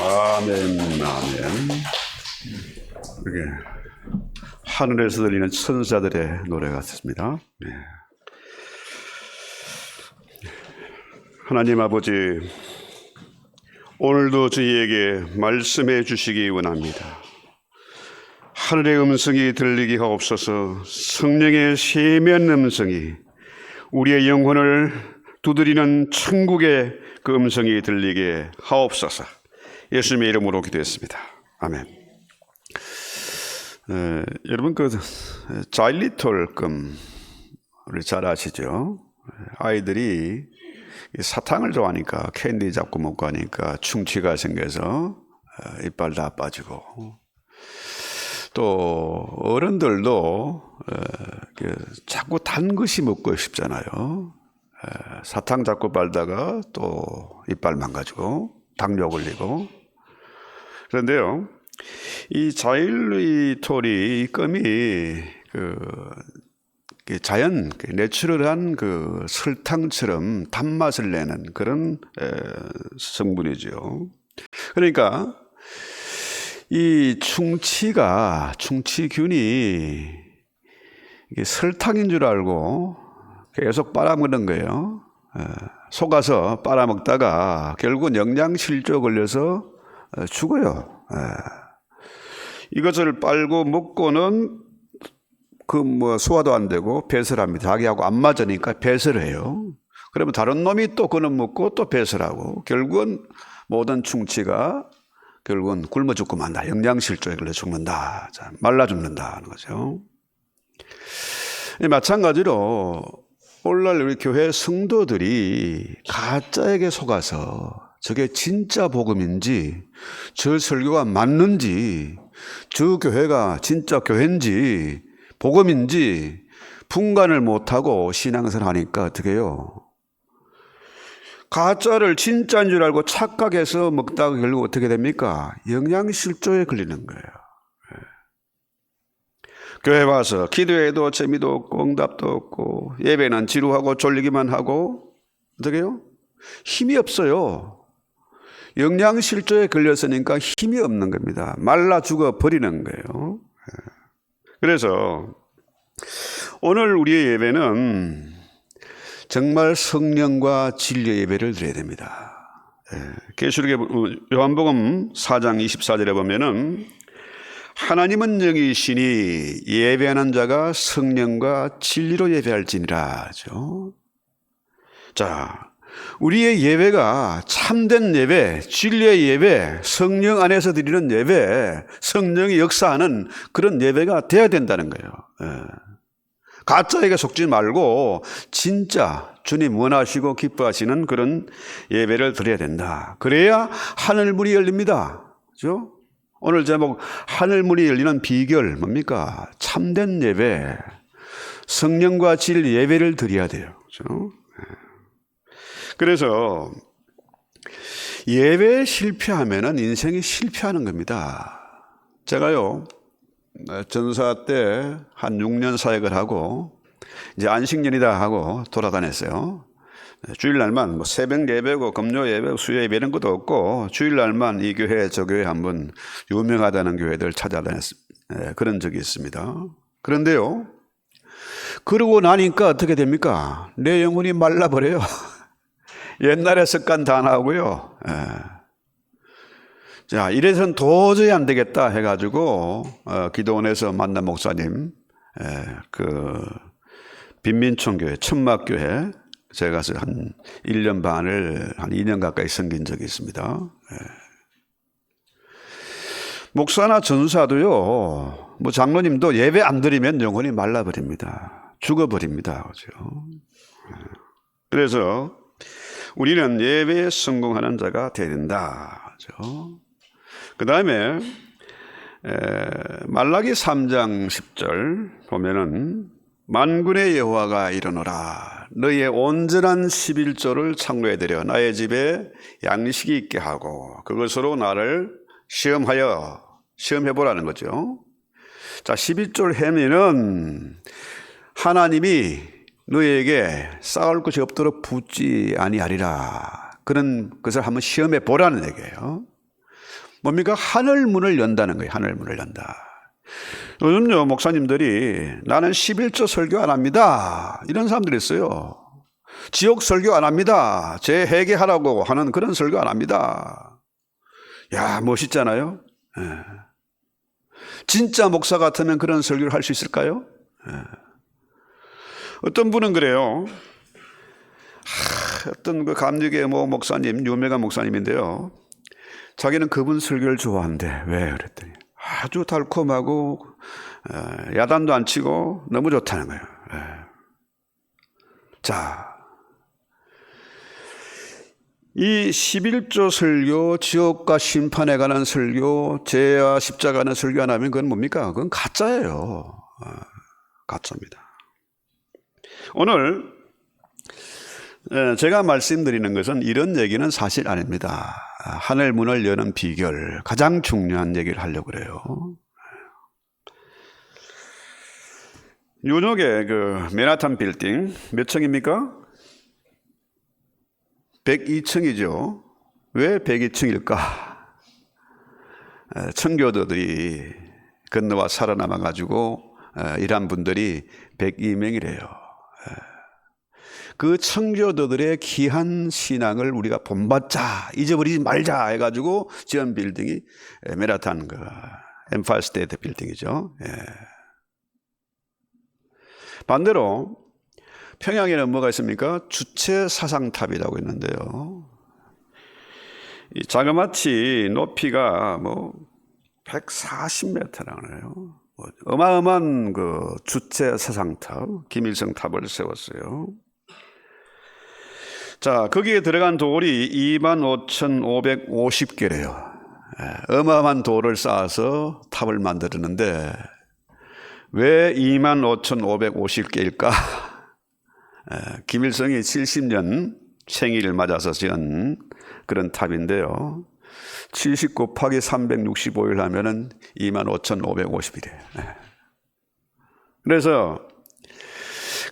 아멘, 아멘. 이렇게 하늘에서 들리는 천사들의 노래 같습니다. 네. 하나님 아버지, 오늘도 저희에게 말씀해 주시기 원합니다. 하늘의 음성이 들리게 하옵소서. 성령의 세미한 음성이 우리의 영혼을 두드리는 천국의 그 음성이 들리게 하옵소서. 예수님의 이름으로 기도했습니다. 아멘. 여러분 그 자일리톨금 우리 잘 아시죠? 아이들이 사탕을 좋아하니까 캔디 잡고 먹고 하니까 충치가 생겨서 이빨 다 빠지고, 또 어른들도 자꾸 단 것이 먹고 싶잖아요. 사탕 자꾸 빨다가 또 이빨 망가지고 당뇨 걸리고. 그런데요, 이 자일리톨이 이 껌이 자연 내추럴한 그 설탕처럼 단맛을 내는 그런 성분이죠. 그러니까 이 충치균이 이게 설탕인 줄 알고 계속 빨아먹는 거예요. 속아서 빨아먹다가 결국은 영양실조 걸려서 죽어요. 이것을 빨고 먹고는 소화도 안 되고 배설을 합니다. 자기하고 안 맞으니까 배설을 해요. 그러면 다른 놈이 또 그놈 먹고 또 배설하고, 결국은 모든 충치가 결국은 굶어 죽고 만다. 영양실조에 걸려 죽는다. 말라 죽는다 하는 거죠. 마찬가지로 오늘날 우리 교회 성도들이 가짜에게 속아서 저게 진짜 복음인지, 저 설교가 맞는지, 저 교회가 진짜 교회인지 복음인지 분간을 못하고 신앙생활 하니까 어떻게 해요? 가짜를 진짜인 줄 알고 착각해서 먹다가 결국 어떻게 됩니까? 영양실조에 걸리는 거예요. 교회 와서 기도해도 재미도 없고 응답도 없고, 예배는 지루하고 졸리기만 하고, 어떻게 해요? 힘이 없어요. 영양실조에 걸렸으니까 힘이 없는 겁니다. 말라 죽어 버리는 거예요. 그래서 오늘 우리의 예배는 정말 성령과 진리의 예배를 드려야 됩니다. 계시록의 요한복음 4장 24절에 보면은 하나님은 영이시니 예배하는 자가 성령과 진리로 예배할지니라 하죠. 자, 우리의 예배가 참된 예배, 진리의 예배, 성령 안에서 드리는 예배, 성령이 역사하는 그런 예배가 돼야 된다는 거예요. 가짜에게 속지 말고 진짜 주님 원하시고 기뻐하시는 그런 예배를 드려야 된다. 그래야 하늘문이 열립니다. 그렇죠? 오늘 제목 하늘문이 열리는 비결 뭡니까? 참된 예배, 성령과 진리 예배를 드려야 돼요. 그렇죠? 그래서 예배에 실패하면은 인생이 실패하는 겁니다. 제가요, 전사 때 한 6년 사역을 하고 이제 안식년이다 하고 돌아다녔어요. 주일날만 새벽 예배고 금요 예배, 수요 예배 이런 것도 없고 주일날만 이 교회 저 교회 한번 유명하다는 교회들 찾아다녔습니다. 그런 적이 있습니다. 그런데요, 그러고 나니까 어떻게 됩니까? 내 영혼이 말라버려요. 옛날에 습관 다 나오고요. 자, 이래서는 도저히 안 되겠다 해가지고 기도원에서 만난 목사님, 빈민총교회 천막교회 제가 가서 한 1년 반을 한 2년 가까이 섬긴 적이 있습니다. 목사나 전사도요, 장로님도 예배 안 드리면 영혼이 말라버립니다. 죽어버립니다. 그렇죠? 그래서 우리는 예배에 성공하는 자가 되어야 된다. 그렇죠? 그 다음에 말라기 3장 10절 보면은 만군의 여호와가 이르노라 너희의 온전한 11조를 창로에 들여 나의 집에 양식이 있게 하고 그것으로 나를 시험해보라는 거죠. 자, 11조를 해면은 하나님이 너희에게 쌓을 것이 없도록 붓지 아니하리라, 그런 것을 한번 시험해 보라는 얘기예요. 뭡니까? 하늘 문을 연다는 거예요. 하늘 문을 연다. 요즘요, 목사님들이 나는 11조 설교 안 합니다, 이런 사람들이 있어요. 지옥 설교 안 합니다, 재회개하라고 하는 그런 설교 안 합니다. 야, 멋있잖아요. 진짜 목사 같으면 그런 설교를 할 수 있을까요? 어떤 분은 그래요. 어떤 그 감리교의 목사님, 유명한 목사님인데요, 자기는 그분 설교를 좋아하는데 왜 그랬더니 아주 달콤하고 야단도 안 치고 너무 좋다는 거예요. 자, 이 11조 설교, 지옥과 심판에 관한 설교, 죄와 십자가에 관한 설교 안 하면 그건 뭡니까? 그건 가짜예요. 가짜입니다. 오늘 제가 말씀드리는 것은 이런 얘기는 사실 아닙니다. 하늘 문을 여는 비결, 가장 중요한 얘기를 하려고 그래요. 뉴욕의 그 맨하탄 빌딩 몇 층입니까? 102층이죠. 왜 102층일까? 청교도들이 건너와 살아남아가지고 일한 분들이 102명이래요. 그 청교도들의 귀한 신앙을 우리가 본받자, 잊어버리지 말자 해가지고 지은 빌딩이 맨하탄 그 엠파이어 스테이트 빌딩이죠. 반대로 평양에는 뭐가 있습니까? 주체 사상탑이라고 있는데요, 이 자그마치 높이가 140m라고 해요. 어마어마한 그 주체 사상탑, 김일성 탑을 세웠어요. 자, 거기에 들어간 돌이 25,550개래요. 어마어마한 돌을 쌓아서 탑을 만들었는데 왜 25,550개일까? 김일성이 70년 생일을 맞아서 지은 그런 탑인데요, 70 곱하기 365일 하면은 25,550이래요. 그래서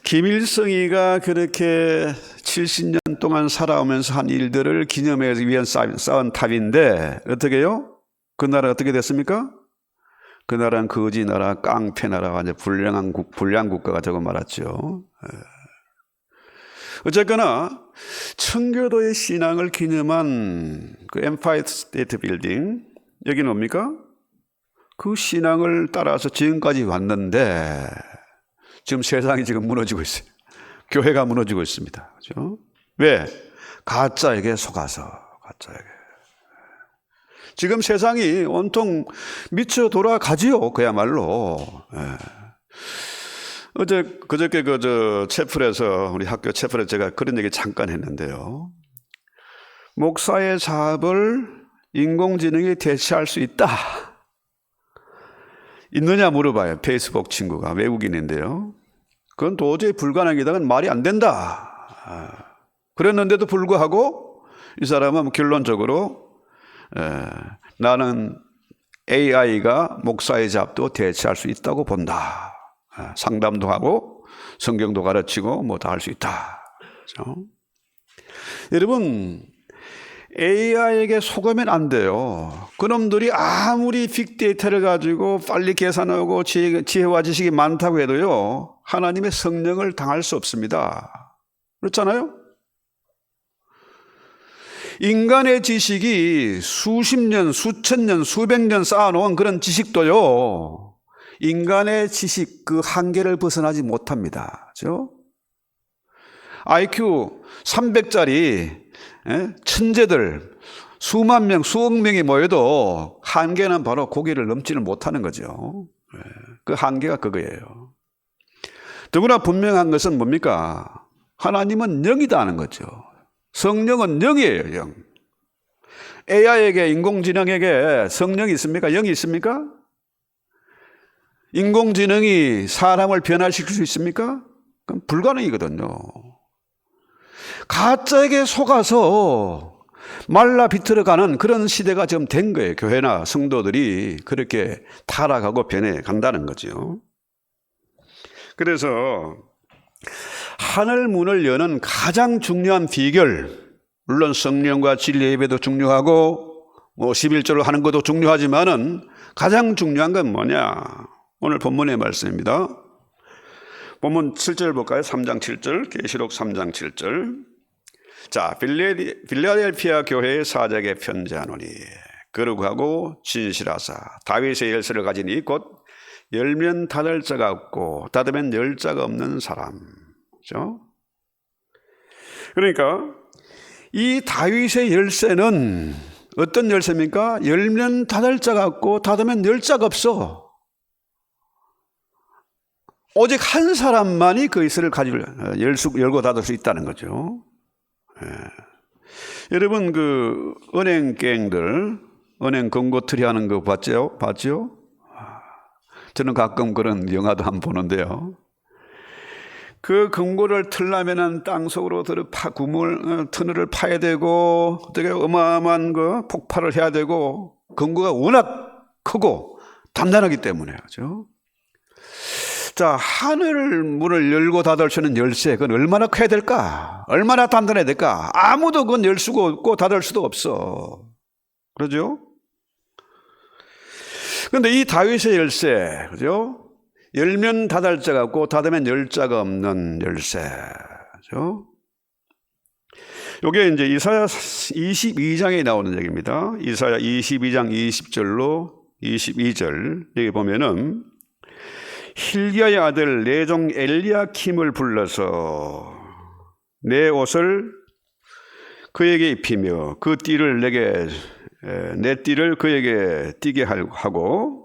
김일성이가 그렇게 70년 동안 살아오면서 한 일들을 기념하기 위한 쌓은 탑인데 어떻게 해요? 그 나라 어떻게 됐습니까? 그 나라는 거지 나라, 깡패 나라가 이제 불량 국가가 되고 말았죠. 어쨌거나 청교도의 신앙을 기념한 그 엠파이어 스테이트 빌딩, 여기는 뭡니까? 그 신앙을 따라서 지금까지 왔는데 지금 세상이 지금 무너지고 있어요. 교회가 무너지고 있습니다. 그렇죠? 왜? 가짜에게 속아서. 가짜에게. 지금 세상이 온통 미쳐 돌아가지요, 그야말로. 그저께 채플에서, 우리 학교 채플에서 제가 그런 얘기 잠깐 했는데요, 목사의 잡을 인공지능이 대체할 수 있다, 있느냐 물어봐요. 페이스북 친구가, 외국인인데요. 그건 도저히 불가능이다, 그건 말이 안 된다. 그랬는데도 불구하고 이 사람은 결론적으로 나는 AI가 목사의 잡도 대체할 수 있다고 본다. 상담도 하고 성경도 가르치고 뭐 다 할 수 있다. 그렇죠? 여러분, AI에게 속으면 안 돼요. 그놈들이 아무리 빅데이터를 가지고 빨리 계산하고 지혜와 지식이 많다고 해도요, 하나님의 성령을 당할 수 없습니다. 그렇잖아요? 인간의 지식이 수십 년, 수천 년, 수백 년 쌓아놓은 그런 지식도요, 인간의 지식 그 한계를 벗어나지 못합니다. 그렇죠? IQ 300짜리 천재들 수만 명, 수억 명이 모여도 한계는 바로 고기를 넘지는 못하는 거죠. 그 한계가 그거예요. 더구나 분명한 것은 뭡니까? 하나님은 영이다 하는 거죠. 성령은 영이에요, 영. AI에게, 인공지능에게 성령이 있습니까? 영이 있습니까? 인공지능이 사람을 변화시킬 수 있습니까? 그건 불가능이거든요. 가짜에게 속아서 말라 비틀어가는 그런 시대가 지금 된 거예요. 교회나 성도들이 그렇게 타락하고 변해 간다는 거죠. 그래서 하늘 문을 여는 가장 중요한 비결, 물론 성령과 진리 예배도 중요하고 뭐 11조를 하는 것도 중요하지만은 가장 중요한 건 뭐냐? 오늘 본문의 말씀입니다. 본문 7절 볼까요? 3장 7절, 계시록 3장 7절. 자, 빌라델피아 교회의 사자에게 편지하노니 거룩하고 진실하사 다윗의 열쇠를 가지니 곧 열면 닫을 자가 없고 닫으면 열 자가 없는 사람. 그렇죠? 그러니까 이 다윗의 열쇠는 어떤 열쇠입니까? 열면 닫을 자가 없고 닫으면 열 자가 없어. 오직 한 사람만이 그 열쇠를 가지고 열고 닫을 수 있다는 거죠. 예. 여러분 그 은행갱들 은행 금고틀이 하는 거 봤죠? 저는 가끔 그런 영화도 한번 보는데요. 그 금고를 틀려면은 땅 속으로 터널을 파야 되고 되게 어마어마한 그 폭발을 해야 되고 금고가 워낙 크고 단단하기 때문에 그렇죠. 자, 하늘 문을 열고 닫을 수 있는 열쇠, 그건 얼마나 커야 될까? 얼마나 단단해야 될까? 아무도 그건 열 수가 없고 닫을 수도 없어. 그러죠? 그런데 이 다윗의 열쇠, 그죠? 열면 닫을 자가 없고 닫으면 열 자가 없는 열쇠. 그죠? 요게 이제 이사야 22장에 나오는 얘기입니다. 이사야 22장 20절로 22절. 여기 보면은 힐기야의 아들 내종 엘리야킴을 불러서 내 옷을 그에게 입히며 그 띠를 내 띠를 그에게 띠게 하고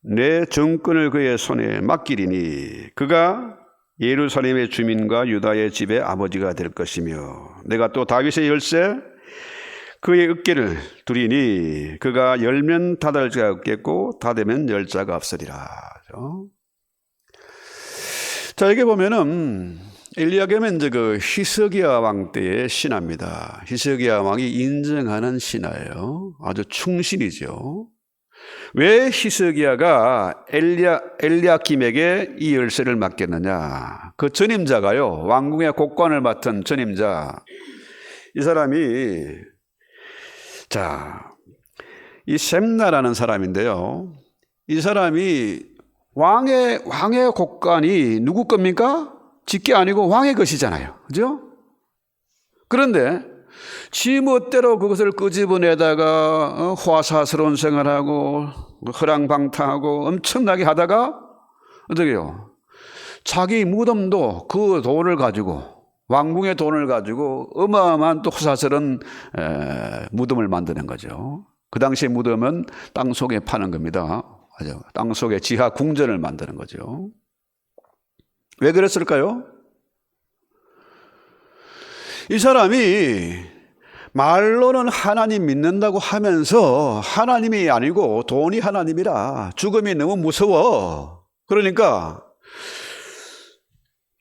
내 정권을 그의 손에 맡기리니 그가 예루살렘의 주민과 유다의 집의 아버지가 될 것이며 내가 또 다윗의 열쇠 그의 어깨를 두리니 그가 열면 닫을 자가 없겠고 닫으면 열 자가 없으리라. 자, 여기 보면은 엘리야김은 이제 그 히스기야 왕 때의 신하입니다. 히스기야 왕이 인정하는 신하예요. 아주 충신이죠. 왜 히스기야가 엘리야김에게 이 열쇠를 맡겼느냐? 그 전임자가요, 왕궁의 곡관을 맡은 전임자. 이 사람이 이 셈나라는 사람인데요. 이 사람이 왕의 곡관이 누구 겁니까? 직계 아니고 왕의 것이잖아요. 그죠? 그런데 지 멋대로 그것을 끄집어내다가 화사스러운 생활하고 허랑방탕하고 엄청나게 하다가 어떻게요? 자기 무덤도 그 돈을 가지고 왕궁의 돈을 가지고 어마어마한 또 호사스러운 무덤을 만드는 거죠. 그 당시에 무덤은 땅 속에 파는 겁니다. 맞아요. 땅 속에 지하 궁전을 만드는 거죠. 왜 그랬을까요? 이 사람이 말로는 하나님 믿는다고 하면서 하나님이 아니고 돈이 하나님이라 죽음이 너무 무서워. 그러니까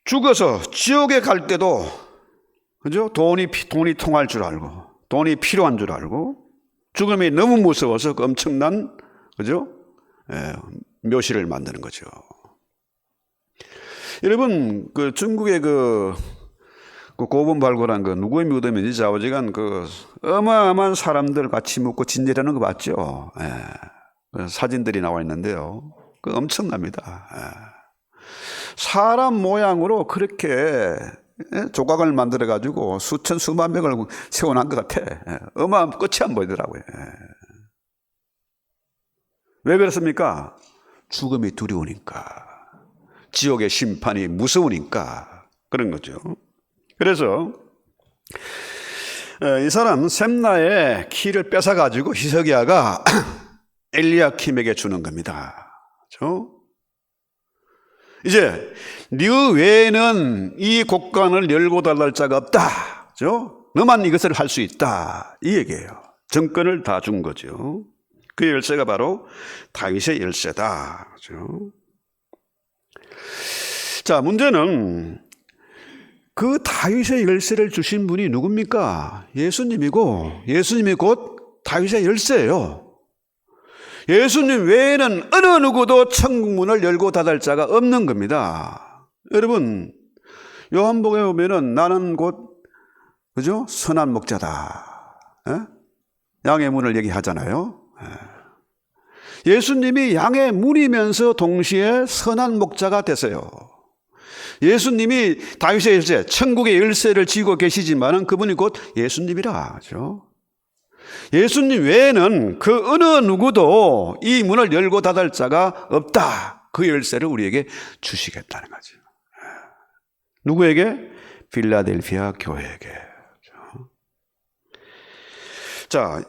죽어서 지옥에 갈 때도 그죠? 돈이 통할 줄 알고 돈이 필요한 줄 알고 죽음이 너무 무서워서 그 엄청난 그죠? 묘실을 만드는 거죠. 여러분 그 중국의 그 고분 발굴한 그 누구의 무덤인지 좌우지간 그 어마어마한 사람들 같이 묻고 진열하는 거 봤죠? 그 사진들이 나와 있는데요. 그 엄청납니다. 사람 모양으로 그렇게 조각을 만들어 가지고 수천 수만 명을 세워놓은 것 같아. 어마어마한 끝이 안 보이더라고요. 왜 그렇습니까? 죽음이 두려우니까, 지옥의 심판이 무서우니까 그런 거죠. 그래서 이 사람 셈나의 키를 뺏어 가지고 히스기야가 엘리야킴에게 주는 겁니다. 그렇죠? 이제 네 외에는 이 곡관을 열고 닫을 자가 없다. 그렇죠? 너만 이것을 할 수 있다. 이 얘기예요. 정권을 다 준 거죠. 그 열쇠가 바로 다윗의 열쇠다. 그렇죠? 자, 문제는 그 다윗의 열쇠를 주신 분이 누굽니까? 예수님이고 예수님이 곧 다윗의 열쇠예요. 예수님 외에는 어느 누구도 천국 문을 열고 닫을 자가 없는 겁니다. 여러분 요한복음에 보면은 나는 곧 그죠? 선한 목자다. 양의 문을 얘기하잖아요. 예수님이 양의 문이면서 동시에 선한 목자가 되세요. 예수님이 다윗의 열쇠, 천국의 열쇠를 쥐고 계시지만은 그분이 곧 예수님이라 하죠. 예수님 외에는 그 어느 누구도 이 문을 열고 닫을 자가 없다. 그 열쇠를 우리에게 주시겠다는 거죠. 누구에게? 필라델피아 교회에게. 자,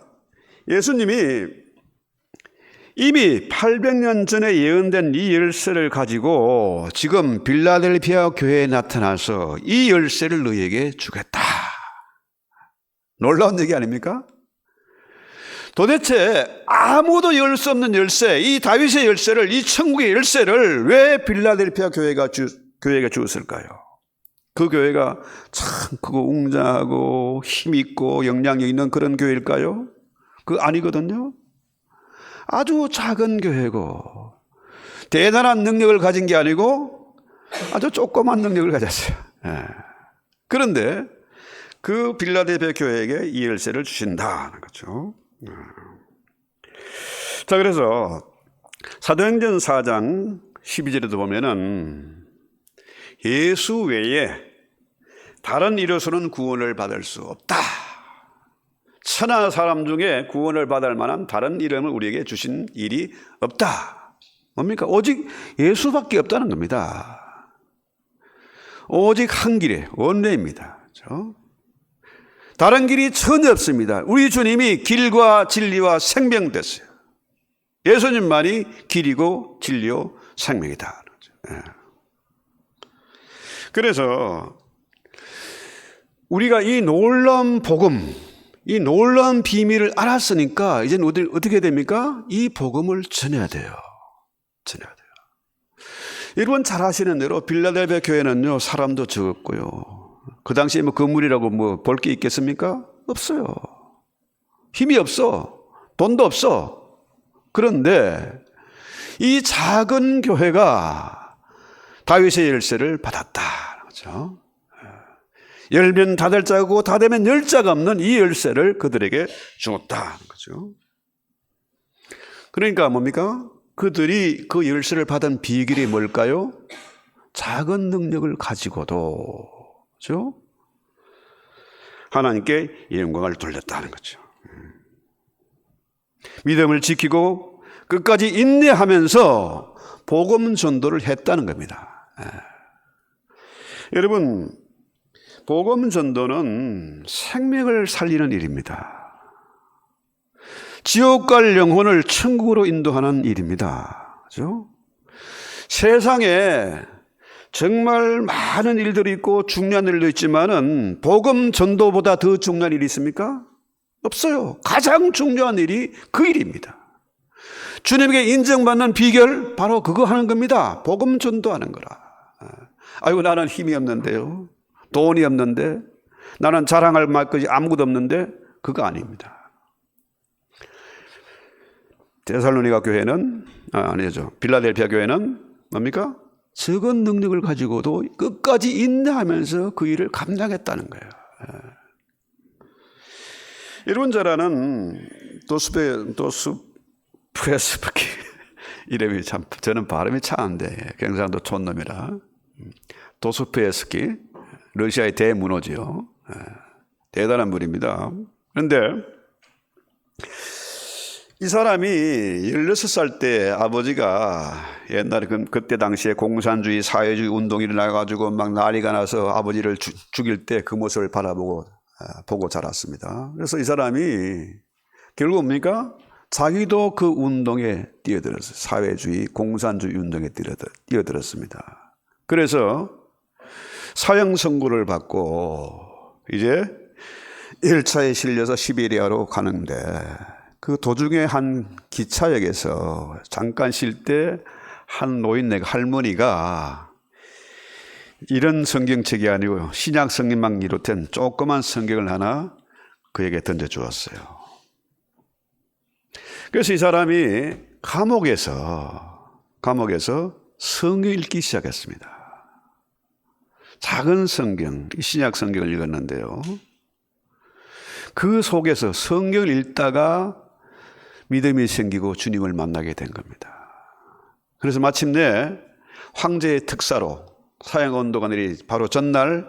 예수님이 이미 800년 전에 예언된 이 열쇠를 가지고 지금 필라델피아 교회에 나타나서 이 열쇠를 너희에게 주겠다. 놀라운 얘기 아닙니까? 도대체 아무도 열 수 없는 열쇠, 이 다윗의 열쇠를, 이 천국의 열쇠를 왜 필라델피아 교회가 주었을까요? 그 교회가 참 크고 웅장하고 힘있고 영향력 있는 그런 교회일까요? 그거 아니거든요. 아주 작은 교회고 대단한 능력을 가진 게 아니고 아주 조그만 능력을 가졌어요. 그런데 그 필라델피아 교회에게 이 열쇠를 주신다는 거죠. 자, 그래서 사도행전 4장 12절에도 보면은 예수 외에 다른 이로서는 구원을 받을 수 없다. 천하 사람 중에 구원을 받을 만한 다른 이름을 우리에게 주신 일이 없다. 뭡니까? 오직 예수밖에 없다는 겁니다. 오직 한 길의 원례입니다. 그렇죠? 다른 길이 전혀 없습니다. 우리 주님이 길과 진리와 생명 됐어요. 예수님만이 길이고 진리요 생명이다. 그래서 우리가 이 놀라운 복음, 이 놀라운 비밀을 알았으니까 이제는 어떻게 됩니까? 이 복음을 전해야 돼요. 전해야 돼요. 여러분 잘 아시는 대로 필라델피아 교회는요, 사람도 적었고요. 그 당시에 뭐 건물이라고 볼 게 있겠습니까? 없어요. 힘이 없어. 돈도 없어. 그런데 이 작은 교회가 다윗의 열쇠를 받았다. 그렇죠? 열면 닫을 자고 닫으면 열 자가 없는 이 열쇠를 그들에게 주었다. 그렇죠? 그러니까 뭡니까? 그들이 그 열쇠를 받은 비결이 뭘까요? 작은 능력을 가지고도, 그렇죠? 하나님께 영광을 돌렸다는 거죠. 믿음을 지키고 끝까지 인내하면서 복음 전도를 했다는 겁니다. 여러분, 복음 전도는 생명을 살리는 일입니다. 지옥 갈 영혼을 천국으로 인도하는 일입니다. 그렇죠? 세상에 정말 많은 일들이 있고 중요한 일도 있지만은 복음 전도보다 더 중요한 일이 있습니까? 없어요. 가장 중요한 일이 그 일입니다. 주님에게 인정받는 비결 바로 그거 하는 겁니다. 복음 전도하는 거라. 아이고 나는 힘이 없는데요. 돈이 없는데, 나는 자랑할 것이 아무것도 없는데, 그거 아닙니다. 데살로니가 교회는, 아니죠. 필라델피아 교회는 뭡니까? 적은 능력을 가지고도 끝까지 인내하면서 그 일을 감당했다는 거예요. 여러분 잘 아는 도스토옙스키 이름이 참, 저는 발음이 차는데 경상도 촌놈이라. 도스토옙스키, 러시아의 대문호지요. 대단한 분입니다. 그런데 이 사람이 16살 때 아버지가 옛날에 그때 당시에 공산주의, 사회주의 운동이 일어나가지고 막 난리가 나서 아버지를 죽일 때 그 모습을 보고 자랐습니다. 그래서 이 사람이 결국 뭡니까? 자기도 그 운동에 뛰어들었어요. 사회주의, 공산주의 운동에 뛰어들었습니다. 그래서 사형 선고를 받고 이제 1차에 실려서 시베리아로 가는데 그 도중에 한 기차역에서 잠깐 쉴 때 한 노인네 할머니가 이런 성경책이 아니고 신약 성경만 비롯한 조그만 성경을 하나 그에게 던져주었어요. 그래서 이 사람이 감옥에서 성경 읽기 시작했습니다. 작은 성경, 신약 성경을 읽었는데요. 그 속에서 성경을 읽다가 믿음이 생기고 주님을 만나게 된 겁니다. 그래서 마침내 황제의 특사로 사형언도관들이 바로 전날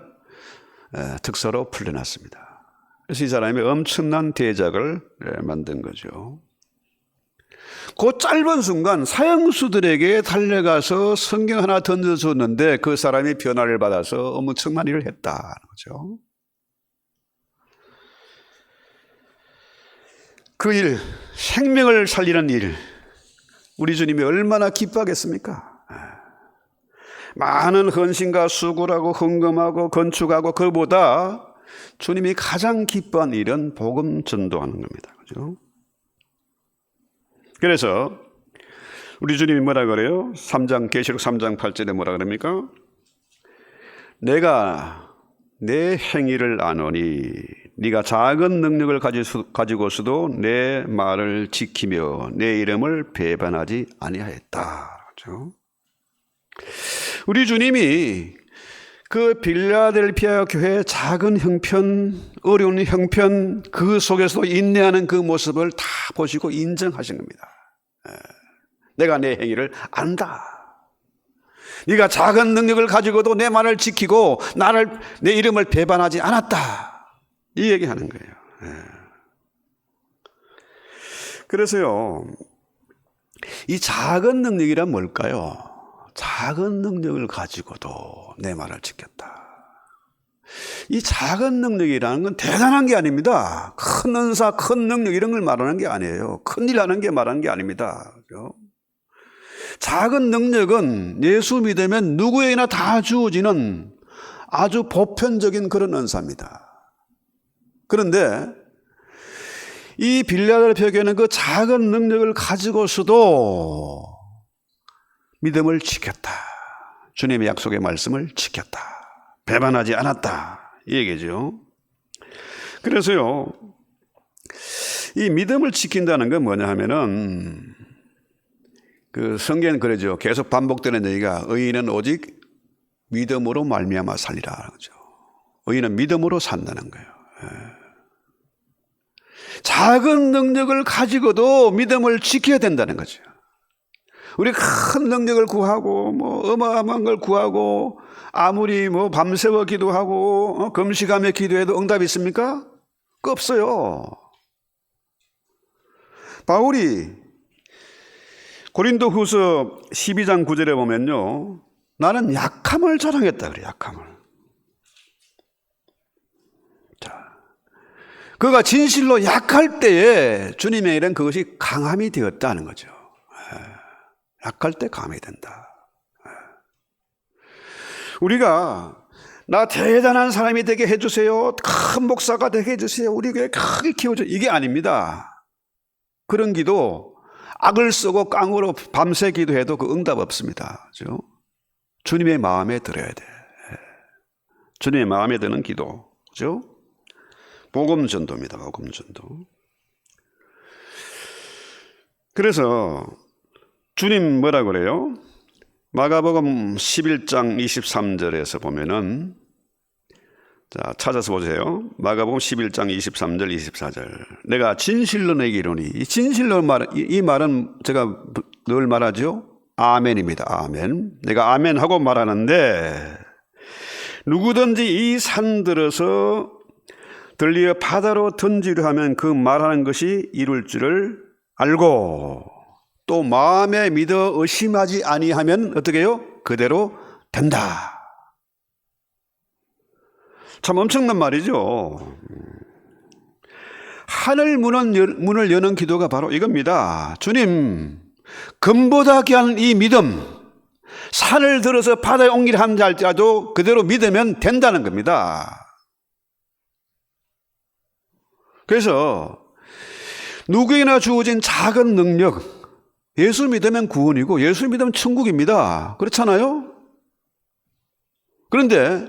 특사로 풀려났습니다. 그래서 이 사람이 엄청난 대작을 만든 거죠. 그 짧은 순간 사형수들에게 달려가서 성경 하나 던져줬는데 그 사람이 변화를 받아서 엄청난 일을 했다는 거죠. 그 일, 생명을 살리는 일, 우리 주님이 얼마나 기뻐하겠습니까? 많은 헌신과 수고하고 헌금하고 건축하고 그보다 주님이 가장 기뻐한 일은 복음 전도하는 겁니다. 그죠? 그래서 우리 주님이 뭐라 그래요? 계시록 3장 8절에 뭐라 그럽니까? 내가 내 행위를 아노니 네가 작은 능력을 가지고서도 내 말을 지키며 내 이름을 배반하지 아니하였다. 그렇죠? 우리 주님이 그 빌라델피아 교회의 작은 형편, 어려운 형편, 그 속에서도 인내하는 그 모습을 다 보시고 인정하신 겁니다. 내가 내 행위를 안다. 네가 작은 능력을 가지고도 내 말을 지키고 내 이름을 배반하지 않았다. 이 얘기하는 거예요. 그래서요, 이 작은 능력이란 뭘까요? 작은 능력을 가지고도 내 말을 지켰다. 이 작은 능력이라는 건 대단한 게 아닙니다. 큰 은사, 큰 능력 이런 걸 말하는 게 아니에요. 큰일 하는 게 말하는 게 아닙니다. 그렇죠? 작은 능력은 예수 믿으면 누구에게나 다 주어지는 아주 보편적인 그런 은사입니다. 그런데 이 빌라델피아 교회는 그 작은 능력을 가지고서도 믿음을 지켰다. 주님의 약속의 말씀을 지켰다. 배반하지 않았다. 이 얘기죠. 그래서요, 이 믿음을 지킨다는 건 뭐냐 하면은 그 성경은 그러죠. 계속 반복되는 얘기가 의인은 오직 믿음으로 말미암아 살리라. 그죠. 의인은 믿음으로 산다는 거예요. 작은 능력을 가지고도 믿음을 지켜야 된다는 거죠. 우리 큰 능력을 구하고 어마어마한 걸 구하고 아무리 밤새워 기도하고 금식하며 기도해도 응답이 있습니까? 없어요. 바울이 고린도후서 12장 9절에 보면요, 나는 약함을 자랑했다 그래요. 약함을. 그가 진실로 약할 때에 주님의 일은 그것이 강함이 되었다는 거죠. 약할 때 강함이 된다. 우리가 나 대단한 사람이 되게 해주세요. 큰 목사가 되게 해주세요. 우리 교회 크게 키워줘. 이게 아닙니다. 그런 기도 악을 쓰고 깡으로 밤새 기도해도 그 응답 없습니다. 그렇죠? 주님의 마음에 들어야 돼. 주님의 마음에 드는 기도. 그렇죠? 복음 전도입니다. 복음 전도. 그래서 주님 뭐라 그래요? 마가복음 11장 23절에서 보면은, 자, 찾아서 보세요. 마가복음 11장 23절 24절. 내가 진실로 내게 이르노니, 이 진실로 이 말은 제가 늘 말하죠. 아멘입니다. 아멘. 내가 아멘 하고 말하는데, 누구든지 이 산 들어서 들리어 바다로 던지려 하면 그 말하는 것이 이룰 줄을 알고 또 마음에 믿어 의심하지 아니하면 어떻게 해요? 그대로 된다. 참 엄청난 말이죠. 하늘 문을 여는 기도가 바로 이겁니다. 주님, 금보다 귀한 이 믿음, 산을 들어서 바다에 옮기려 한다 할지라도 그대로 믿으면 된다는 겁니다. 그래서 누구에게나 주어진 작은 능력, 예수 믿으면 구원이고 예수 믿으면 천국입니다. 그렇잖아요? 그런데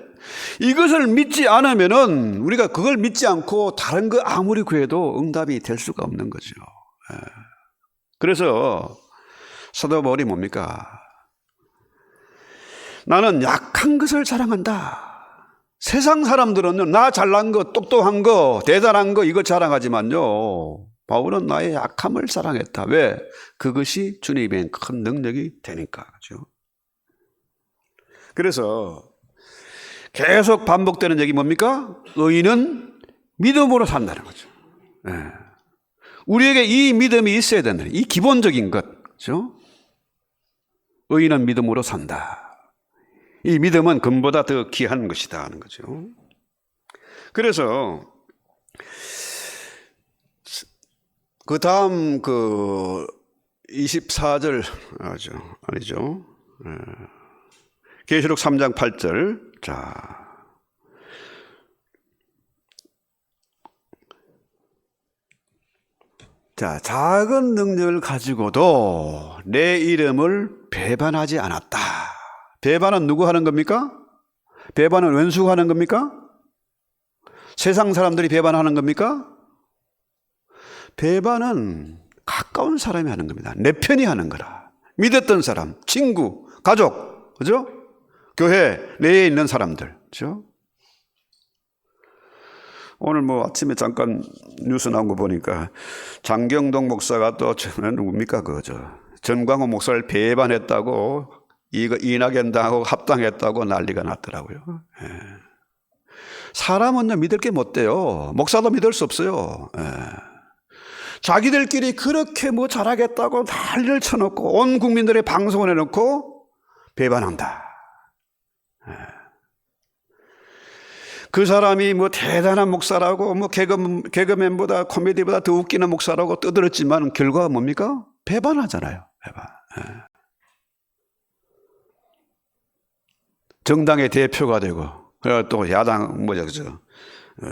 이것을 믿지 않으면은 우리가 그걸 믿지 않고 다른 거 아무리 구해도 응답이 될 수가 없는 거죠. 그래서 사도 바울이 뭡니까? 나는 약한 것을 자랑한다. 세상 사람들은요, 나 잘난 거, 똑똑한 거, 대단한 거, 이거 자랑하지만요, 바울은 나의 약함을 사랑했다. 왜? 그것이 주님의 큰 능력이 되니까. 그죠? 그래서 계속 반복되는 얘기 뭡니까? 의인은 믿음으로 산다는 거죠. 네. 우리에게 이 믿음이 있어야 된다. 이 기본적인 것. 그죠? 의인은 믿음으로 산다. 이 믿음은 금보다 더 귀한 것이다 하는 거죠. 그래서 그 다음 24절 아니죠. 계시록 3장 8절. 자, 작은 능력을 가지고도 내 이름을 배반하지 않았다. 배반은 누구 하는 겁니까? 배반은 왼수가 하는 겁니까? 세상 사람들이 배반하는 겁니까? 배반은 가까운 사람이 하는 겁니다. 내 편이 하는 거라. 믿었던 사람, 친구, 가족, 그죠? 교회 내에 있는 사람들, 그죠? 오늘 아침에 잠깐 뉴스 나온 거 보니까 장경동 목사가 또 누굽니까? 전광호 목사를 배반했다고 이낙연 당하고 합당했다고 난리가 났더라고요. 예. 사람은요, 믿을 게 못 돼요. 목사도 믿을 수 없어요. 예. 자기들끼리 그렇게 잘하겠다고 난리를 쳐놓고 온 국민들의 방송을 해놓고 배반한다. 예. 그 사람이 대단한 목사라고 개그맨보다 코미디보다 더 웃기는 목사라고 떠들었지만 결과가 뭡니까? 배반하잖아요. 배반. 예. 정당의 대표가 되고 또 야당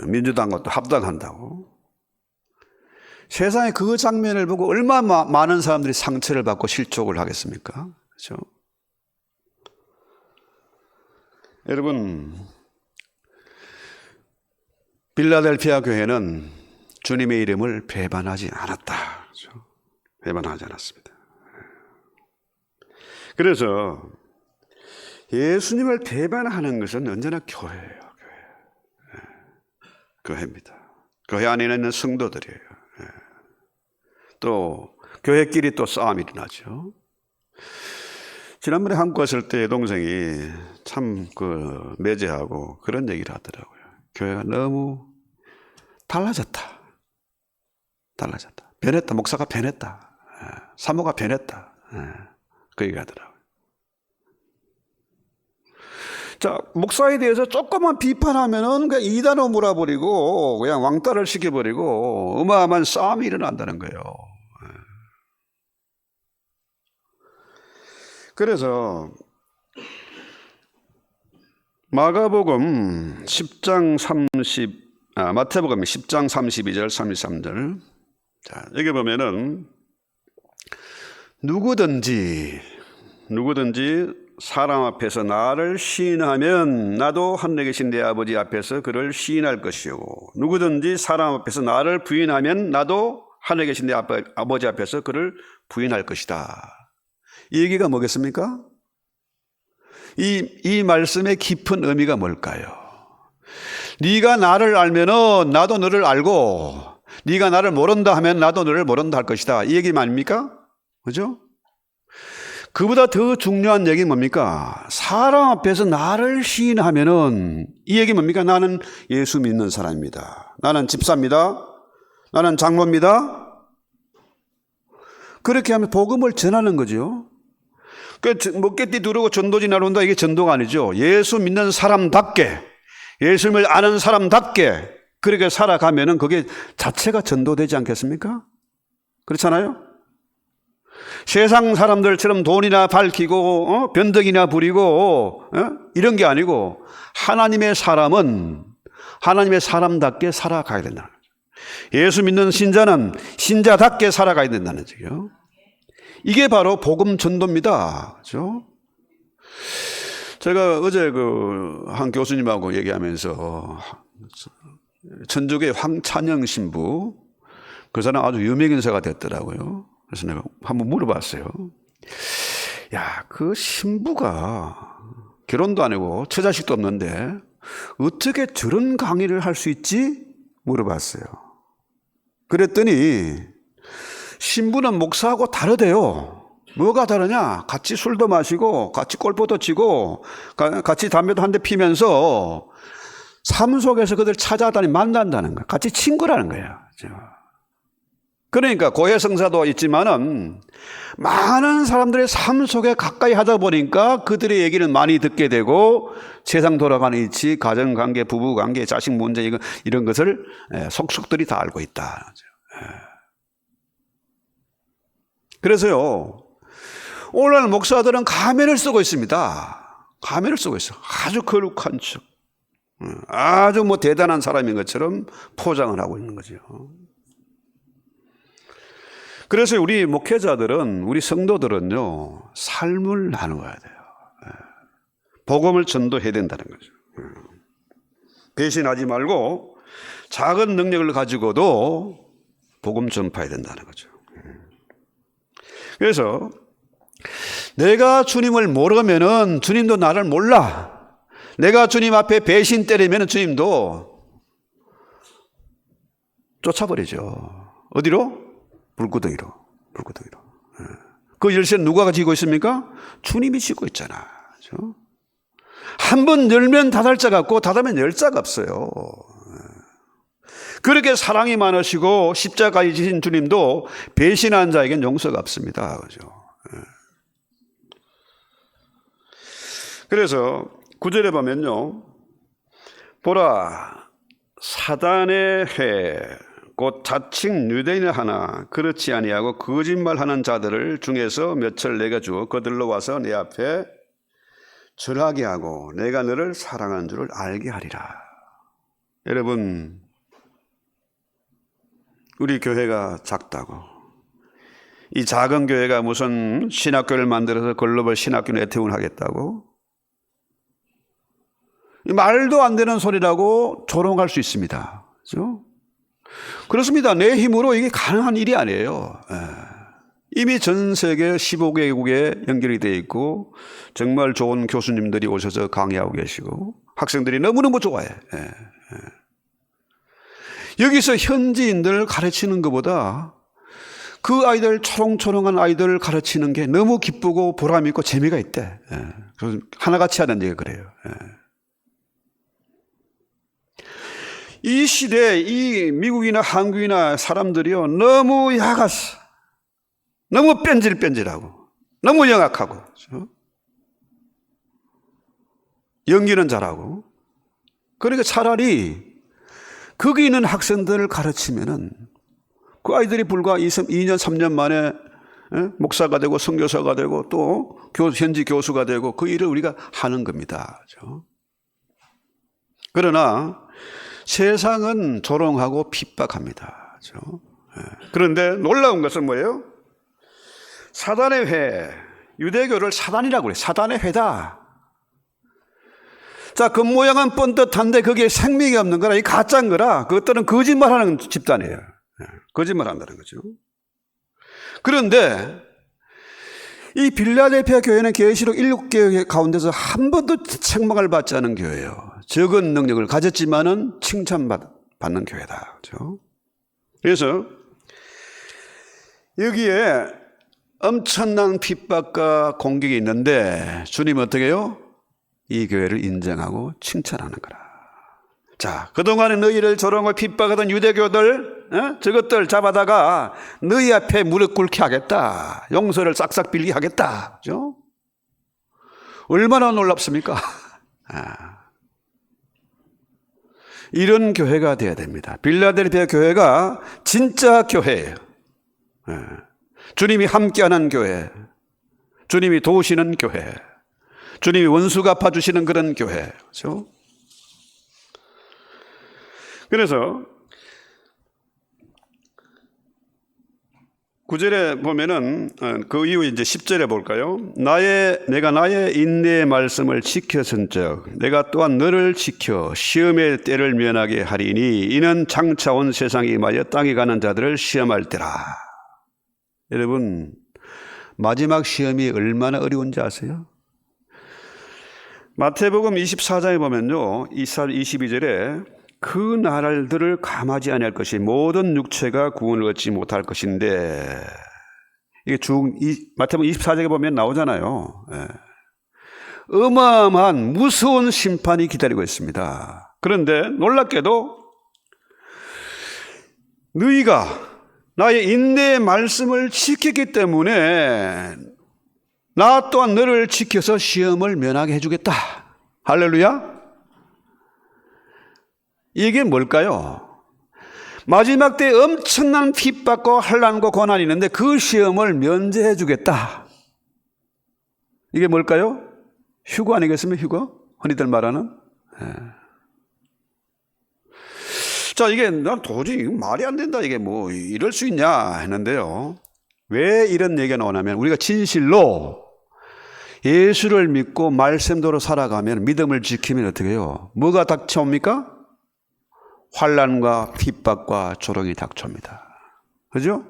민주당과 또 합당한다고. 세상에 그 장면을 보고 얼마나 많은 사람들이 상처를 받고 실족을 하겠습니까? 그렇죠? 여러분, 빌라델피아 교회는 주님의 이름을 배반하지 않았다. 그렇죠? 배반하지 않았습니다. 그래서 예수님을 배반하는 것은 언제나 교회예요. 교회입니다. 교회 안에 있는 성도들이에요. 또 교회끼리 또 싸움이 일어나죠. 지난번에 한국 갔을 때 동생이 참 매제하고 그런 얘기를 하더라고요. 교회가 너무 달라졌다. 변했다. 목사가 변했다. 사모가 변했다. 그 얘기 하더라고요. 자, 목사에 대해서 조금만 비판하면은 그냥 이단으로 몰아버리고 그냥 왕따를 시켜버리고 어마어마한 싸움이 일어난다는 거예요. 그래서 마태복음 10장 32절 33절. 자, 여기 보면은 누구든지 사람 앞에서 나를 시인하면 나도 하늘에 계신 내 아버지 앞에서 그를 시인할 것이요. 누구든지 사람 앞에서 나를 부인하면 나도 하늘에 계신 내 아버지 앞에서 그를 부인할 것이다. 이 얘기가 뭐겠습니까? 이 말씀의 깊은 의미가 뭘까요? 네가 나를 알면은 나도 너를 알고, 네가 나를 모른다 하면 나도 너를 모른다 할 것이다. 이 얘기 아닙니까? 그죠? 그보다 더 중요한 얘기는 뭡니까? 사람 앞에서 나를 시인하면은 이 얘기 뭡니까? 나는 예수 믿는 사람입니다. 나는 집사입니다. 나는 장로입니다. 그렇게 하면 복음을 전하는 거죠. 먹개띠 두르고 전도지 나른다, 이게 전도가 아니죠. 예수 믿는 사람답게, 예수님을 아는 사람답게 그렇게 살아가면은 그게 자체가 전도되지 않겠습니까? 그렇잖아요? 세상 사람들처럼 돈이나 밝히고 변덕이나 부리고 이런 게 아니고 하나님의 사람은 하나님의 사람답게 살아가야 된다는 거죠. 예수 믿는 신자는 신자답게 살아가야 된다는 거죠. 이게 바로 복음 전도입니다. 그렇죠? 제가 어제 한 교수님하고 얘기하면서 천주교 황찬영 신부, 그 사람 아주 유명인사가 됐더라고요. 그래서 내가 한번 물어봤어요. 야, 그 신부가 결혼도 안 하고 처자식도 없는데 어떻게 저런 강의를 할 수 있지? 물어봤어요. 그랬더니 신부는 목사하고 다르대요. 뭐가 다르냐? 같이 술도 마시고 같이 골프도 치고 같이 담배도 한 대 피면서 삶 속에서 그들 찾아다니 만난다는 거야. 같이 친구라는 거야. 그러니까 고해성사도 있지만은 많은 사람들의 삶 속에 가까이 하다 보니까 그들의 얘기는 많이 듣게 되고 세상 돌아가는 이치, 가정관계, 부부관계, 자식 문제 이런 것을 속속들이 다 알고 있다. 그래서요, 오늘날 목사들은 가면을 쓰고 있습니다. 가면을 쓰고 있어. 아주 거룩한 척, 아주 대단한 사람인 것처럼 포장을 하고 있는 거죠. 그래서 우리 목회자들은, 우리 성도들은요, 삶을 나누어야 돼요. 복음을 전도해야 된다는 거죠. 배신하지 말고 작은 능력을 가지고도 복음 전파해야 된다는 거죠. 그래서 내가 주님을 모르면은 주님도 나를 몰라. 내가 주님 앞에 배신 때리면 주님도 쫓아버리죠. 어디로? 불구덩이로. 그 열쇠는 누가 쥐고 있습니까? 주님이 쥐고 있잖아. 그렇죠? 한 번 열면 닫을 자가 없고 닫으면 열 자가 없어요. 그렇게 사랑이 많으시고 십자가에 지신 주님도 배신한 자에겐 용서가 없습니다. 그죠? 그래서 9절에 보면요, 보라 사단의 회 곧 자칭 유대인을 하나 그렇지 아니하고 거짓말하는 자들을 중에서 몇을 내가 주어 그들로 와서 내 앞에 절하게 하고 내가 너를 사랑하는 줄을 알게 하리라. 여러분, 우리 교회가 작다고, 이 작은 교회가 무슨 신학교를 만들어서 글로벌 신학교 네트워크를 하겠다고, 말도 안 되는 소리라고 조롱할 수 있습니다. 그렇죠? 그렇습니다. 내 힘으로 이게 가능한 일이 아니에요. 이미 전 세계 15개국에 연결이 되어 있고 정말 좋은 교수님들이 오셔서 강의하고 계시고 학생들이 너무너무 좋아해. 여기서 현지인들 가르치는 것보다 그 아이들, 초롱초롱한 아이들을 가르치는 게 너무 기쁘고 보람 있고 재미가 있대. 그래서 하나같이 하는 얘기가 그래요. 이 시대에 이 미국이나 한국이나 사람들이요, 너무 야갔어. 너무 뺀질뺀질하고 너무 영악하고, 그렇죠? 연기는 잘하고. 그러니까 차라리 거기 있는 학생들을 가르치면은 그 아이들이 불과 2년 3년 만에 목사가 되고 선교사가 되고 또 현지 교수가 되고 그 일을 우리가 하는 겁니다. 그렇죠? 그러나 세상은 조롱하고 핍박합니다. 그렇죠? 그런데 놀라운 것은 뭐예요? 사단의 회, 유대교를 사단이라고 그래요. 사단의 회다. 자, 그 모양은 뻔듯한데 그게 생명이 없는 거라, 이 가짜인 거라. 그것들은 거짓말하는 집단이에요. 거짓말한다는 거죠. 그런데 이 빌라델피아 교회는 계시록 7개회 가운데서 한 번도 책망을 받지 않은 교회예요. 적은 능력을 가졌지만은 칭찬받는 교회다. 그렇죠? 그래서 여기에 엄청난 핍박과 공격이 있는데 주님은 어떻게 해요? 이 교회를 인정하고 칭찬하는 거라. 자, 그동안에 너희를 조롱하고 핍박하던 유대교들, 저것들 잡아다가 너희 앞에 무릎 꿇게 하겠다. 용서를 싹싹 빌게 하겠다. 그죠? 얼마나 놀랍습니까? 이런 교회가 되어야 됩니다. 빌라델피아 교회가 진짜 교회예요. 주님이 함께하는 교회, 주님이 도우시는 교회, 주님이 원수 갚아주시는 그런 교회. 그렇죠? 그래서 9절에 보면은 그 이후 이제 10절에 볼까요? 내가 나의 인내의 말씀을 지켰은즉 내가 또한 너를 지켜 시험의 때를 면하게 하리니 이는 장차 온 세상에 임하여 땅에 가는 자들을 시험할 때라. 여러분, 마지막 시험이 얼마나 어려운지 아세요? 마태복음 24장에 보면요, 22절에 그 날들을 감하지 아니할 것이 모든 육체가 구원을 얻지 못할 것인데, 이게 마태복음 24장에 보면 나오잖아요. 예. 어마어마한 무서운 심판이 기다리고 있습니다. 그런데 놀랍게도 너희가 나의 인내의 말씀을 지켰기 때문에 나 또한 너를 지켜서 시험을 면하게 해주겠다. 할렐루야. 이게 뭘까요? 마지막 때 엄청난 핍박과 환난과 고난이 있는데 그 시험을 면제해 주겠다. 이게 뭘까요? 휴거 아니겠습니까? 휴거? 흔히들 말하는. 예. 자, 이게 난 도저히 말이 안 된다. 이게 뭐 이럴 수 있냐 했는데요. 왜 이런 얘기가 나오냐면 우리가 진실로 예수를 믿고 말씀대로 살아가면, 믿음을 지키면 어떻게 해요? 뭐가 닥쳐옵니까? 환난과 핍박과 조롱이 닥쳐옵니다. 그죠?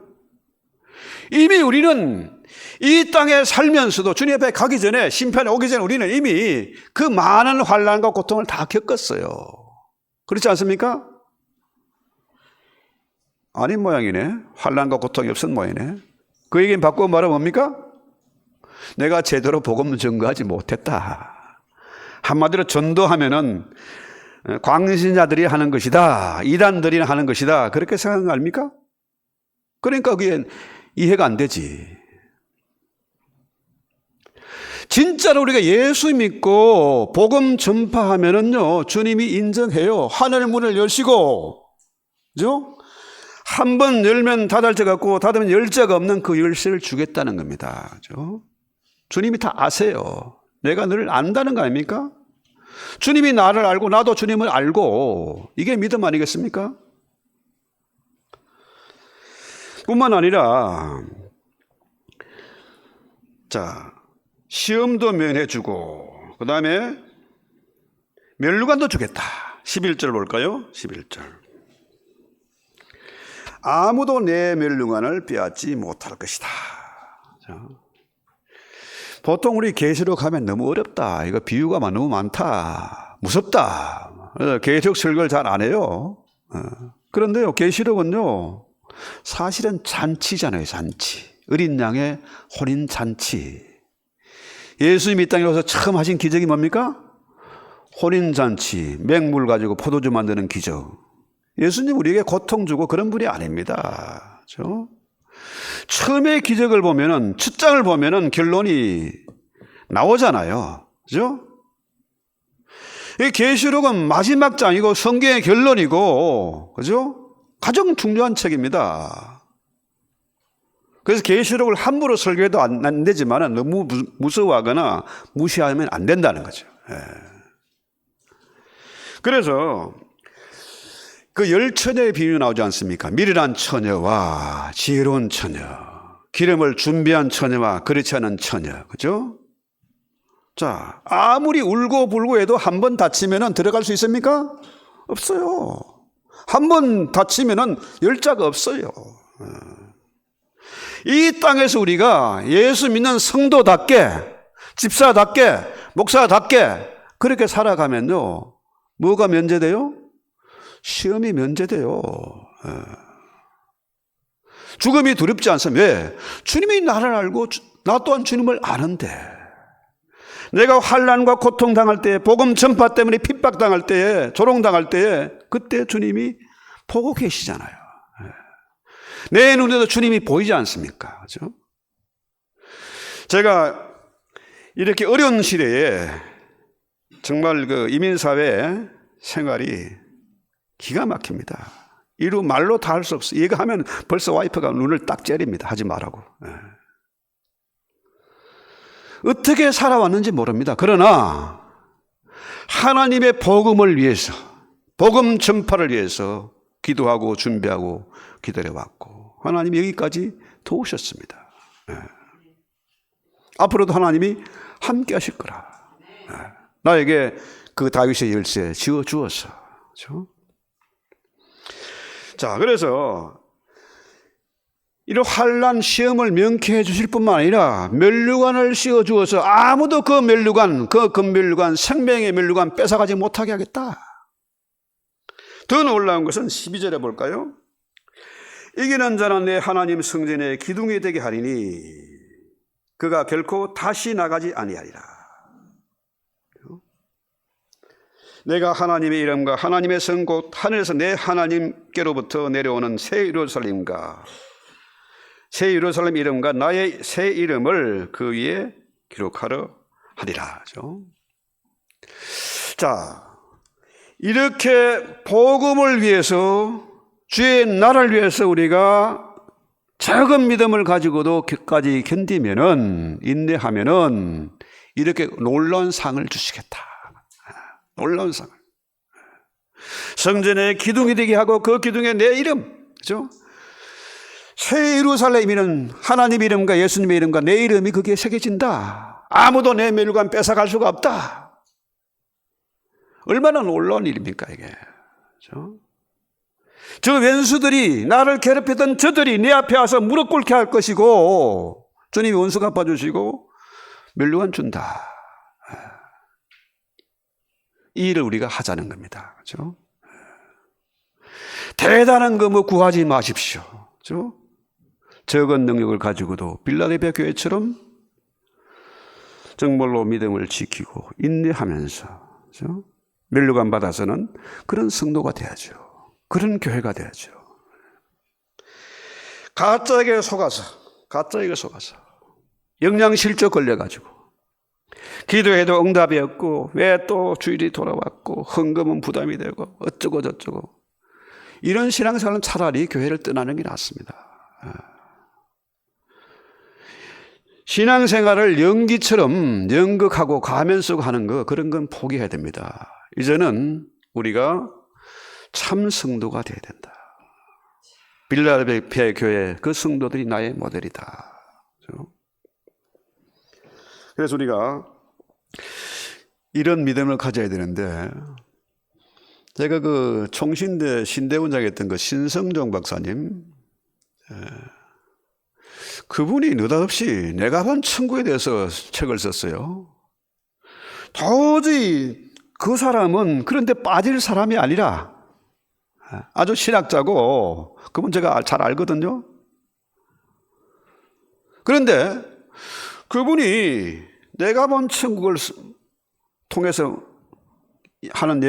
이미 우리는 이 땅에 살면서도 주님 앞에 가기 전에, 심판에 오기 전에 우리는 이미 그 많은 환난과 고통을 다 겪었어요. 그렇지 않습니까? 아닌 모양이네. 환난과 고통이 없은 모양이네. 그 얘기는 바꾸어 말하면 뭡니까? 내가 제대로 복음 전거하지 못했다. 한마디로 전도하면은 광신자들이 하는 것이다, 이단들이 하는 것이다, 그렇게 생각하는 거 아닙니까? 그러니까 그게 이해가 안 되지. 진짜로 우리가 예수 믿고 복음 전파하면은요, 주님이 인정해요. 하늘 문을 여시고, 그죠? 한 번 열면 닫을 자 같고 닫으면 열 자가 없는 그 열쇠를 주겠다는 겁니다. 그죠? 주님이 다 아세요. 내가 너를 안다는 거 아닙니까? 주님이 나를 알고 나도 주님을 알고, 이게 믿음 아니겠습니까? 뿐만 아니라 자, 시험도 면해주고 그 다음에 멸류관도 주겠다. 11절 볼까요? 11절. 아무도 내 멸류관을 빼앗지 못할 것이다. 자, 보통 우리 계시록 하면 너무 어렵다, 이거 비유가 너무 많다, 무섭다, 계시록 설교를 잘 안 해요. 그런데요, 계시록은요 사실은 잔치잖아요. 잔치, 어린 양의 혼인 잔치. 예수님이 이 땅에 와서 처음 하신 기적이 뭡니까? 혼인 잔치, 맹물 가지고 포도주 만드는 기적. 예수님 우리에게 고통 주고 그런 분이 아닙니다. 그렇죠? 처음에 기적을 보면은, 첫 장을 보면은 결론이 나오잖아요. 그죠? 이 계시록은 마지막 장이고 성경의 결론이고, 그죠? 가장 중요한 책입니다. 그래서 계시록을 함부로 설교해도 안 되지만 너무 무서워하거나 무시하면 안 된다는 거죠. 예. 그래서 그 열 처녀의 비유 나오지 않습니까? 미련한 처녀와 지혜로운 처녀, 기름을 준비한 처녀와 그렇지 않은 처녀, 그죠? 자, 아무리 울고 불고 해도 한 번 다치면 들어갈 수 있습니까? 없어요. 한 번 다치면 열자가 없어요. 이 땅에서 우리가 예수 믿는 성도답게, 집사답게, 목사답게 그렇게 살아가면요, 뭐가 면제돼요? 시험이 면제돼요. 죽음이 두렵지 않습니다. 왜? 주님이 나를 알고 나 또한 주님을 아는데, 내가 환난과 고통 당할 때, 복음 전파 때문에 핍박 당할 때에, 조롱 당할 때에, 그때 주님이 보고 계시잖아요. 내 눈에도 주님이 보이지 않습니까? 그렇죠? 제가 이렇게 어려운 시대에 정말 그 이민사회 생활이 기가 막힙니다. 이루 말로 다 할 수 없어요. 얘가 하면 벌써 와이프가 눈을 딱 째립니다. 하지 말라고. 어떻게 살아왔는지 모릅니다. 그러나 하나님의 복음을 위해서, 복음 전파를 위해서 기도하고 준비하고 기다려왔고, 하나님이 여기까지 도우셨습니다. 앞으로도 하나님이 함께 하실 거라. 나에게 그 다윗의 열쇠 지어 주었어. 그렇죠? 자, 그래서 이런 환난 시험을 명쾌해 주실 뿐만 아니라 면류관을 씌워 주어서 아무도 그 면류관, 그 금면류관, 생명의 면류관 뺏어가지 못하게 하겠다. 더 놀라운 것은 12절에 볼까요? 이기는 자는 내 하나님 성전의 기둥이 되게 하리니 그가 결코 다시 나가지 아니하리라. 내가 하나님의 이름과 하나님의 성 곧 하늘에서 내 하나님께로부터 내려오는 새 예루살렘과 새 예루살렘 이름과 나의 새 이름을 그 위에 기록하려 하리라. 자, 이렇게 복음을 위해서, 주의 나라를 위해서 우리가 작은 믿음을 가지고도 끝까지 견디면은, 인내하면은 이렇게 놀라운 상을 주시겠다. 놀라운 상을. 성전의 기둥이 되게 하고 그 기둥에 내 이름, 그죠? 새 예루살렘이는 하나님 이름과 예수님의 이름과 내 이름이 거기에 새겨진다. 아무도 내 면류관 뺏어갈 수가 없다. 얼마나 놀라운 일입니까 이게. 그렇죠? 저 왼수들이, 나를 괴롭혔던 저들이 내 앞에 와서 무릎 꿇게 할 것이고 주님이 원수 갚아주시고 면류관 준다. 이 일을 우리가 하자는 겁니다. 그렇죠? 대단한 거 뭐 구하지 마십시오. 그렇죠? 적은 능력을 가지고도 빌라델비아 교회처럼 정말로 믿음을 지키고 인내하면서, 그렇죠? 면류관 받아서는 그런 성도가 돼야죠. 그런 교회가 돼야죠. 가짜에게 속아서 영양실조 걸려가지고 기도해도 응답이 없고 왜 또 주일이 돌아왔고 헌금은 부담이 되고 어쩌고 저쩌고, 이런 신앙생활은 차라리 교회를 떠나는 게 낫습니다. 신앙생활을 연기처럼 연극하고 가면 쓰고 하는 거, 그런 건 포기해야 됩니다. 이제는 우리가 참 성도가 돼야 된다. 빌라델비아 교회 그 성도들이 나의 모델이다. 그래서 우리가 이런 믿음을 가져야 되는데, 제가 그 총신대 신대원장에 있던 그 신성종 박사님, 그분이 느닷없이 내가 본 천국에 대해서 책을 썼어요. 도저히 그 사람은 그런데 빠질 사람이 아니라 아주 신학자고, 그분 제가 잘 알거든요. 그런데 그분이 내가 본 천국을 통해서 하는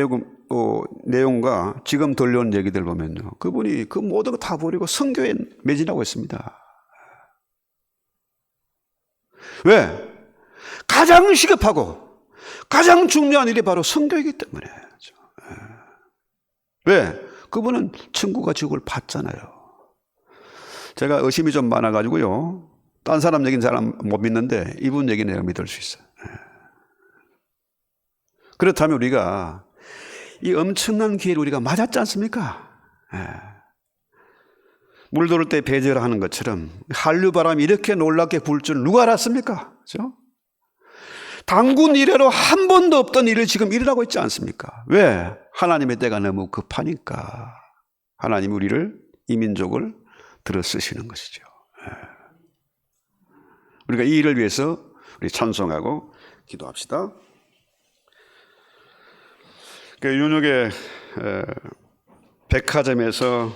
내용과 지금 들려온 얘기들 보면요, 그분이 그 모든 거 다 버리고 선교에 매진하고 있습니다. 왜? 가장 시급하고 가장 중요한 일이 바로 선교이기 때문에. 왜? 그분은 천국과 지옥을 봤잖아요. 제가 의심이 좀 많아가지고요, 딴 사람 얘기는 잘 못 믿는데 이분 얘기는 내가 믿을 수 있어요. 그렇다면 우리가 이 엄청난 기회를 우리가 맞았지 않습니까? 물 들을 때 배제하는 것처럼 한류바람이 이렇게 놀랍게 불 줄 누가 알았습니까? 그렇죠? 단군 이래로 한 번도 없던 일을 지금 일어나고 있지 않습니까? 왜? 하나님의 때가 너무 급하니까 하나님이 우리를, 이 민족을 들어 쓰시는 것이죠. 우리가 이 일을 위해서 우리 찬송하고 기도합시다. 윤옥의 백화점에서